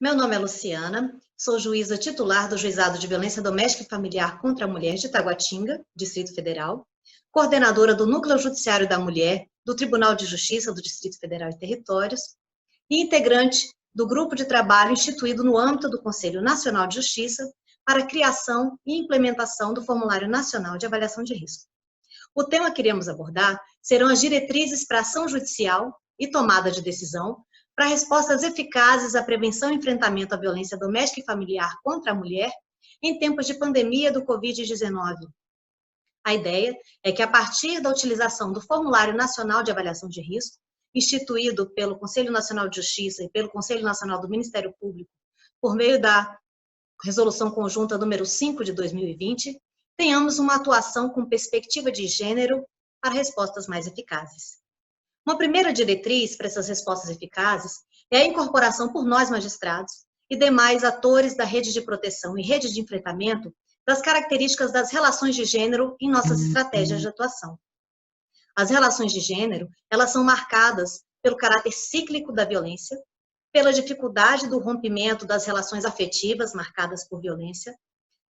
Meu nome é Luciana, sou juíza titular do Juizado de Violência Doméstica e Familiar contra a Mulher de Taguatinga, Distrito Federal, coordenadora do Núcleo Judiciário da Mulher do Tribunal de Justiça do Distrito Federal e Territórios e integrante do grupo de trabalho instituído no âmbito do Conselho Nacional de Justiça para a criação e implementação do Formulário Nacional de Avaliação de Risco. O tema que iremos abordar serão as diretrizes para ação judicial e tomada de decisão para respostas eficazes à prevenção e enfrentamento à violência doméstica e familiar contra a mulher em tempos de pandemia do Covid-19. A ideia é que, a partir da utilização do Formulário Nacional de Avaliação de Risco, instituído pelo Conselho Nacional de Justiça e pelo Conselho Nacional do Ministério Público, por meio da Resolução Conjunta número 5 de 2020, tenhamos uma atuação com perspectiva de gênero para respostas mais eficazes. Uma primeira diretriz para essas respostas eficazes é a incorporação por nós, magistrados, e demais atores da rede de proteção e rede de enfrentamento das características das relações de gênero em nossas estratégias de atuação. As relações de gênero, elas são marcadas pelo caráter cíclico da violência, pela dificuldade do rompimento das relações afetivas marcadas por violência,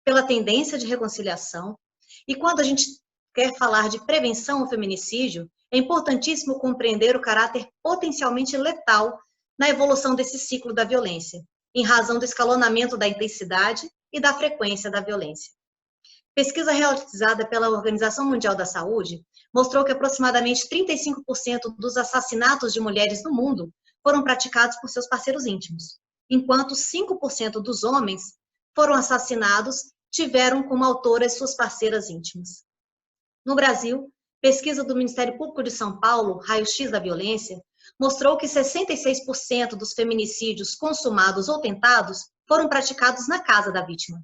pela tendência de reconciliação, e quando a gente quer falar de prevenção ao feminicídio, é importantíssimo compreender o caráter potencialmente letal na evolução desse ciclo da violência, em razão do escalonamento da intensidade e da frequência da violência. Pesquisa realizada pela Organização Mundial da Saúde mostrou que aproximadamente 35% dos assassinatos de mulheres no mundo foram praticados por seus parceiros íntimos, enquanto 5% dos homens foram assassinados tiveram como autoras suas parceiras íntimas. No Brasil, pesquisa do Ministério Público de São Paulo, Raio-X da Violência, mostrou que 66% dos feminicídios consumados ou tentados foram praticados na casa da vítima.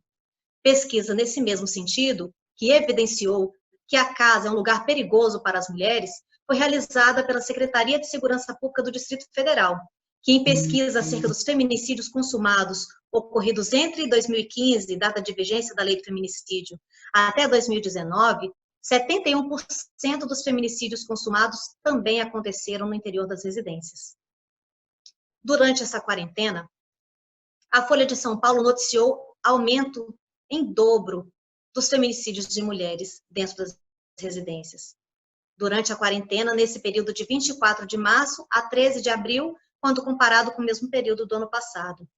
Pesquisa nesse mesmo sentido, que evidenciou que a casa é um lugar perigoso para as mulheres, foi realizada pela Secretaria de Segurança Pública do Distrito Federal, que em pesquisa acerca dos feminicídios consumados ocorridos entre 2015, data de vigência da Lei do Feminicídio, até 2019, 71% dos feminicídios consumados também aconteceram no interior das residências. Durante essa quarentena, a Folha de São Paulo noticiou aumento em dobro dos feminicídios de mulheres dentro das residências. Durante a quarentena, nesse período de 24 de março a 13 de abril, quando comparado com o mesmo período do ano passado.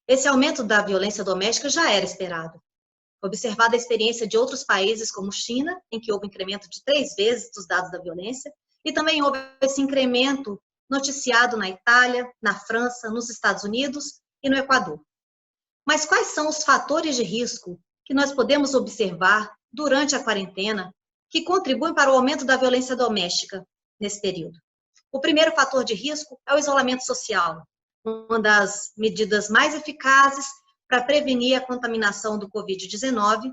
Esse aumento da violência doméstica já era esperado. Observada a experiência de outros países, como China, em que houve um incremento de 3 vezes dos dados da violência, e também houve esse incremento noticiado na Itália, na França, nos Estados Unidos e no Equador. Mas quais são os fatores de risco que nós podemos observar durante a quarentena que contribuem para o aumento da violência doméstica nesse período? O primeiro fator de risco é o isolamento social, uma das medidas mais eficazes para prevenir a contaminação do Covid-19,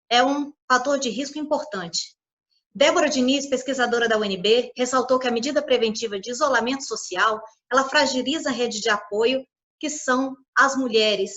é um fator de risco importante. Débora Diniz, pesquisadora da UNB, ressaltou que a medida preventiva de isolamento social, ela fragiliza a rede de apoio, que são as mulheres,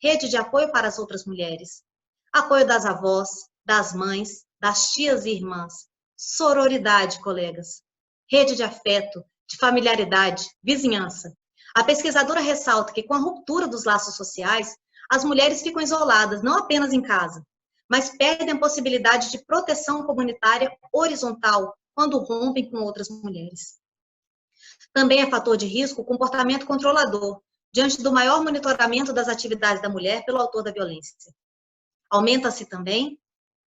rede de apoio para as outras mulheres, apoio das avós, das mães, das tias e irmãs, sororidade, colegas, rede de afeto, de familiaridade, vizinhança. A pesquisadora ressalta que, com a ruptura dos laços sociais, as mulheres ficam isoladas, não apenas em casa, mas perdem a possibilidade de proteção comunitária horizontal quando rompem com outras mulheres. Também é fator de risco o comportamento controlador, diante do maior monitoramento das atividades da mulher pelo autor da violência. Aumenta-se também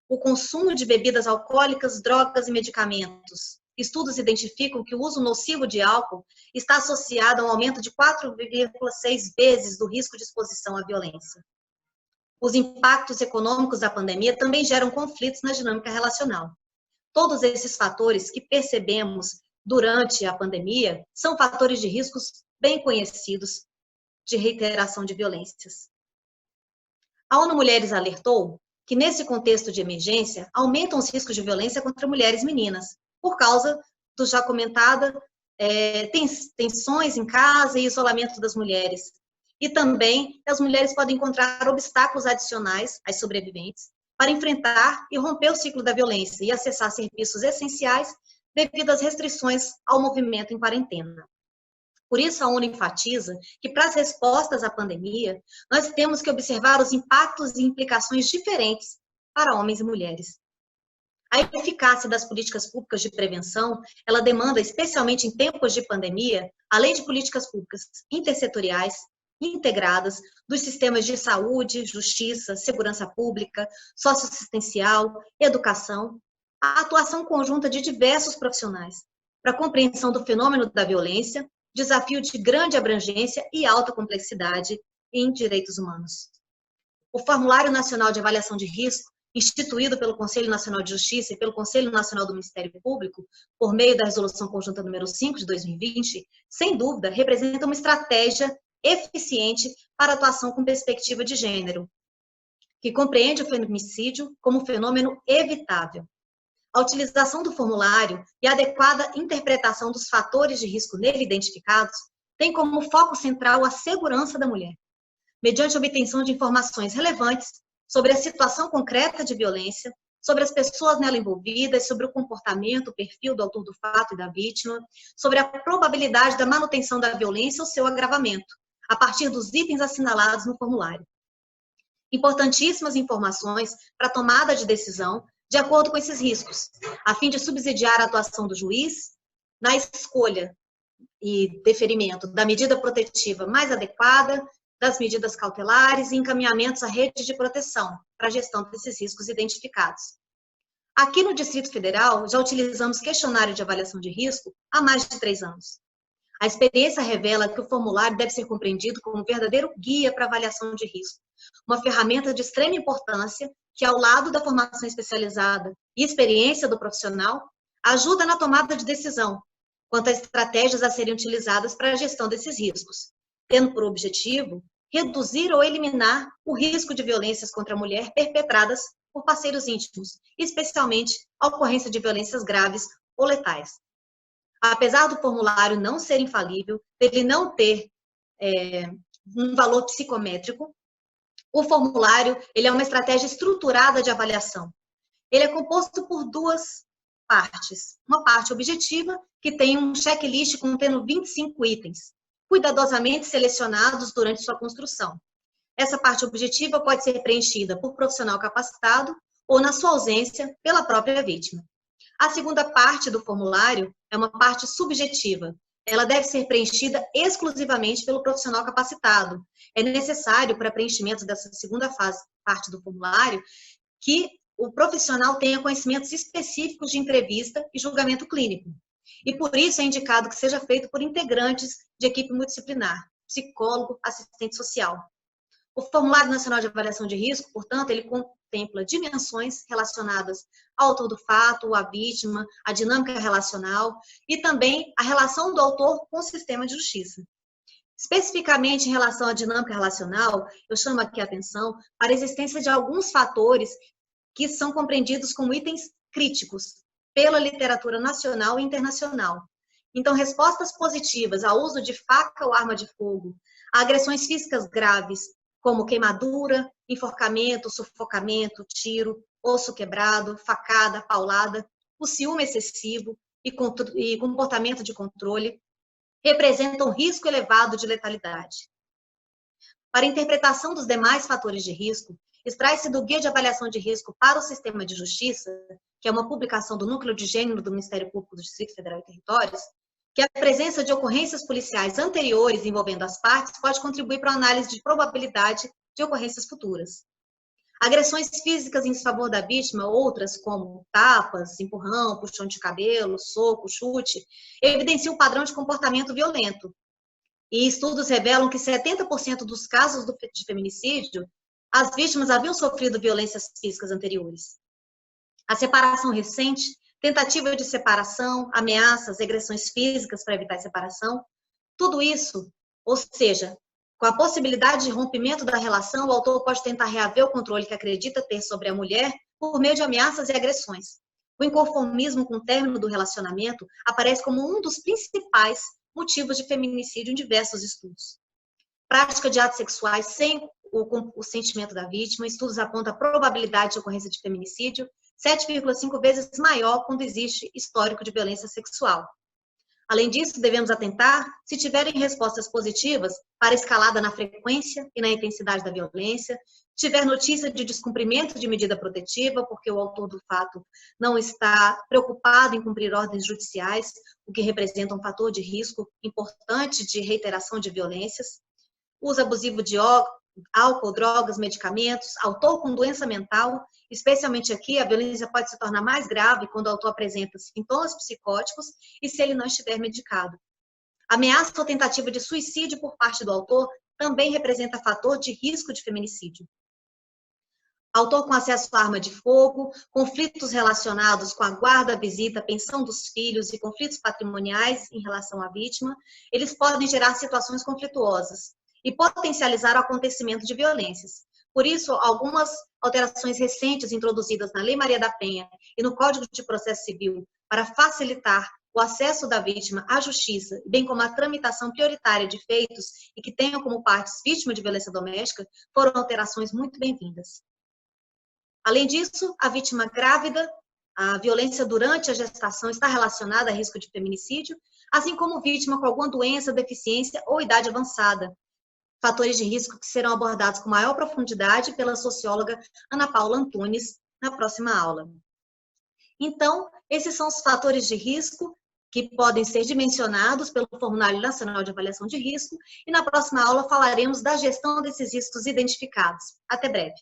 o consumo de bebidas alcoólicas, drogas e medicamentos. Estudos identificam que o uso nocivo de álcool está associado a um aumento de 4,6 vezes do risco de exposição à violência. Os impactos econômicos da pandemia também geram conflitos na dinâmica relacional. Todos esses fatores que percebemos durante a pandemia são fatores de riscos bem conhecidos de reiteração de violências. A ONU Mulheres alertou que, nesse contexto de emergência, aumentam os riscos de violência contra mulheres e meninas, por causa do já comentada tensões em casa e isolamento das mulheres. E também as mulheres podem encontrar obstáculos adicionais às sobreviventes para enfrentar e romper o ciclo da violência e acessar serviços essenciais devido às restrições ao movimento em quarentena. Por isso, a ONU enfatiza que, para as respostas à pandemia, nós temos que observar os impactos e implicações diferentes para homens e mulheres. A eficácia das políticas públicas de prevenção, ela demanda, especialmente em tempos de pandemia, além de políticas públicas intersetoriais, integradas, dos sistemas de saúde, justiça, segurança pública, socioassistencial, educação, a atuação conjunta de diversos profissionais para a compreensão do fenômeno da violência, desafio de grande abrangência e alta complexidade em direitos humanos. O Formulário Nacional de Avaliação de Risco, instituído pelo Conselho Nacional de Justiça e pelo Conselho Nacional do Ministério Público, por meio da Resolução Conjunta número 5 de 2020, sem dúvida, representa uma estratégia eficiente para a atuação com perspectiva de gênero, que compreende o feminicídio como fenômeno evitável. A utilização do formulário e a adequada interpretação dos fatores de risco nele identificados tem como foco central a segurança da mulher, mediante a obtenção de informações relevantes sobre a situação concreta de violência, sobre as pessoas nela envolvidas, sobre o comportamento, o perfil do autor do fato e da vítima, sobre a probabilidade da manutenção da violência ou seu agravamento, a partir dos itens assinalados no formulário. Importantíssimas informações para a tomada de decisão de acordo com esses riscos, a fim de subsidiar a atuação do juiz na escolha e deferimento da medida protetiva mais adequada, das medidas cautelares e encaminhamentos à rede de proteção para a gestão desses riscos identificados. Aqui no Distrito Federal, já utilizamos questionário de avaliação de risco há mais de 3 anos. A experiência revela que o formulário deve ser compreendido como um verdadeiro guia para avaliação de risco, uma ferramenta de extrema importância que, ao lado da formação especializada e experiência do profissional, ajuda na tomada de decisão quanto a estratégias a serem utilizadas para a gestão desses riscos, tendo por objetivo reduzir ou eliminar o risco de violências contra a mulher perpetradas por parceiros íntimos, especialmente a ocorrência de violências graves ou letais. Apesar do formulário não ser infalível, dele não ter um valor psicométrico, o formulário ele é uma estratégia estruturada de avaliação. Ele é composto por 2 partes. Uma parte objetiva, que tem um checklist contendo 25 itens, cuidadosamente selecionados durante sua construção. Essa parte objetiva pode ser preenchida por profissional capacitado ou, na sua ausência, pela própria vítima. A segunda parte do formulário é uma parte subjetiva. Ela deve ser preenchida exclusivamente pelo profissional capacitado. É necessário, para preenchimento dessa segunda parte do formulário, que o profissional tenha conhecimentos específicos de entrevista e julgamento clínico. E por isso é indicado que seja feito por integrantes de equipe multidisciplinar, psicólogo, assistente social. O Formulário Nacional de Avaliação de Risco, portanto, ele contempla dimensões relacionadas ao autor do fato, à vítima, à dinâmica relacional e também a relação do autor com o sistema de justiça. Especificamente em relação à dinâmica relacional, eu chamo aqui a atenção para a existência de alguns fatores que são compreendidos como itens críticos pela literatura nacional e internacional. Então, respostas positivas ao uso de faca ou arma de fogo, a agressões físicas graves, como queimadura, enforcamento, sufocamento, tiro, osso quebrado, facada, paulada, o ciúme excessivo e comportamento de controle, representam risco elevado de letalidade. Para a interpretação dos demais fatores de risco, extrai-se do Guia de Avaliação de Risco para o Sistema de Justiça, que é uma publicação do Núcleo de Gênero do Ministério Público do Distrito Federal e Territórios, que a presença de ocorrências policiais anteriores envolvendo as partes pode contribuir para a análise de probabilidade de ocorrências futuras. Agressões físicas em desfavor da vítima, outras como tapas, empurrão, puxão de cabelo, soco, chute, evidenciam um padrão de comportamento violento. E estudos revelam que 70% dos casos de feminicídio, as vítimas haviam sofrido violências físicas anteriores. A separação recente, tentativa de separação, ameaças, agressões físicas para evitar a separação, tudo isso, ou seja, com a possibilidade de rompimento da relação, o autor pode tentar reaver o controle que acredita ter sobre a mulher por meio de ameaças e agressões. O inconformismo com o término do relacionamento aparece como um dos principais motivos de feminicídio em diversos estudos. Prática de atos sexuais sem o sentimento da vítima, estudos apontam a probabilidade de ocorrência de feminicídio 7,5 vezes maior quando existe histórico de violência sexual. Além disso, devemos atentar, se tiverem respostas positivas, para a escalada na frequência e na intensidade da violência, tiver notícia de descumprimento de medida protetiva, porque o autor do fato não está preocupado em cumprir ordens judiciais, o que representa um fator de risco importante de reiteração de violências, uso abusivo de álcool, drogas, medicamentos, autor com doença mental, especialmente aqui, a violência pode se tornar mais grave quando o autor apresenta sintomas psicóticos e se ele não estiver medicado. Ameaça ou tentativa de suicídio por parte do autor também representa fator de risco de feminicídio. Autor com acesso à arma de fogo, conflitos relacionados com a guarda, visita, pensão dos filhos e conflitos patrimoniais em relação à vítima, eles podem gerar situações conflituosas e potencializar o acontecimento de violências. Por isso, algumas alterações recentes introduzidas na Lei Maria da Penha e no Código de Processo Civil para facilitar o acesso da vítima à justiça, bem como a tramitação prioritária de feitos e que tenham como partes vítima de violência doméstica, foram alterações muito bem-vindas. Além disso, a vítima grávida, a violência durante a gestação está relacionada a risco de feminicídio, assim como vítima com alguma doença, deficiência ou idade avançada. Fatores de risco que serão abordados com maior profundidade pela socióloga Ana Paula Antunes na próxima aula. Então, esses são os fatores de risco que podem ser dimensionados pelo Formulário Nacional de Avaliação de Risco, e na próxima aula falaremos da gestão desses riscos identificados. Até breve.